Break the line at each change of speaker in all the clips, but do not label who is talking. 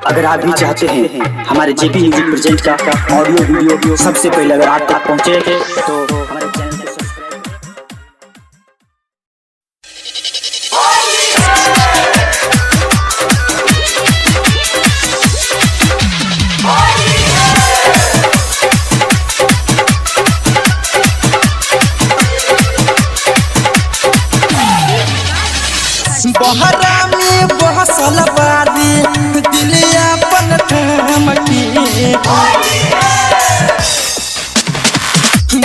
अगर आप भी चाहते हैं हमारे जेपी म्यूजिक प्रेजेंट का ऑडियो वीडियो सबसे पहले अगर आप तक पहुंचे तो हमारे चैनल को सब्सक्राइब
बहरा में बहसल बारी दिलिया अपन ठाम की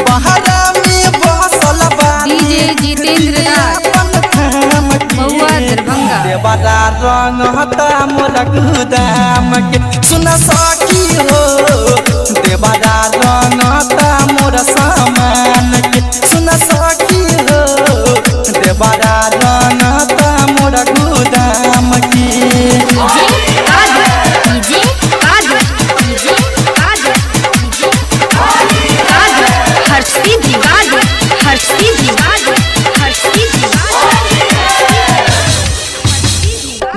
बहरा में बहसल बारी
डीजे जितेंद्र नाथ
अपन ठाम की
महुआ दरभंगा
देवरा रंग हता मोर गुदाम के सुन सखी हो देवरा रंग हता मोर सामान के सुन सखी हो देवरा रंग हता मोर गुदाम की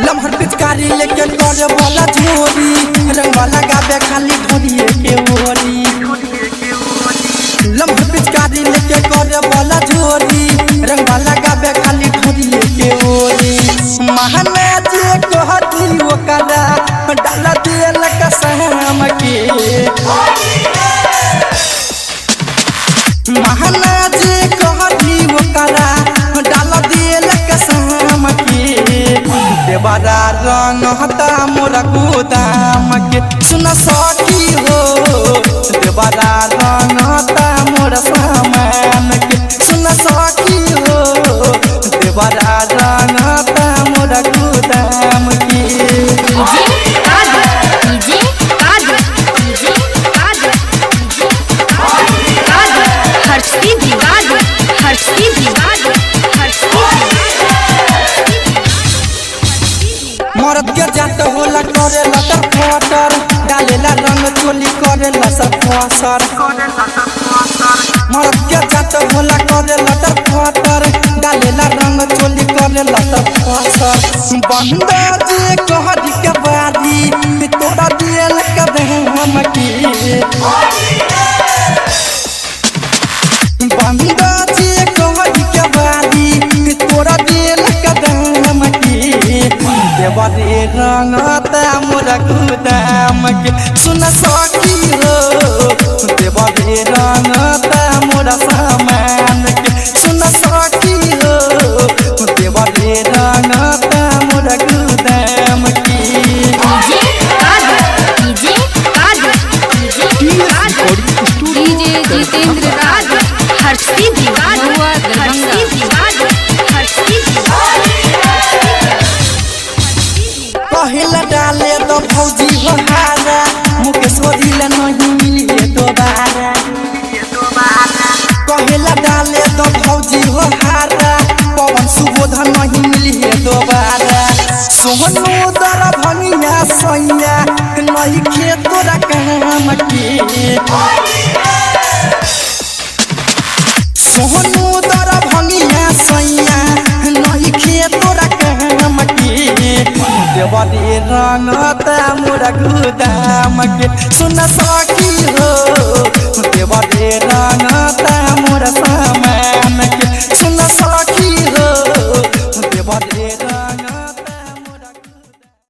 लम्हर पिचकारी लेके करे वाला झोरी रंग वाला गाबे खाली ढोरिए के ओरी लम्हर पिचकारी लेके करे वाला झोरी रंग वाला गाबे खाली ढोरिए के ओरी महाने जे कहती ओकरा डाला दिल कसम के महाने जे कहती ओकरा डाला दिल कसम के देवरा रंग हता मोर गुदाम के सुन सखी हो देवरा रंग हता मोर सामान के सुन सखी हो देवरा रंग हता मोर गुदाम के मरद के जात होला करे लटर फटर डालेला रंग चोली करे लसर फसर मरद के जात होला करे लटर फटर डालेला रंग चोली करे लसर फसर बंदा जे कहरी के बारी तोरा दिल के हम की बंदा जे कहरी के बारी तोरा दिल के हम की देवरे रंग हता मोर गुदाम के सुन सखी हो देवरे रंग हता मोर सामान के सुन सखी हो देवरे रंग हता मोर गुदाम के
डीजे जितेंद्र नाथ महुआ दरभंगा
पहला डाले तो भौजी हो हारा मुकेश्वरी ले नहीं मिलिए दोबारा पहला डाले तो भौजी हो हारा पवन सुबोध नहीं मिलिए दोबारा सोहनो दर भंगिया सैया नहीं खेत तोरा काम की सोहनो दर भंगिया सैया नहीं खेत तोरा काम की देवरे रंग हता मोर गुदाम के सुन सखी हो देवरे रंग हता मोर सामान के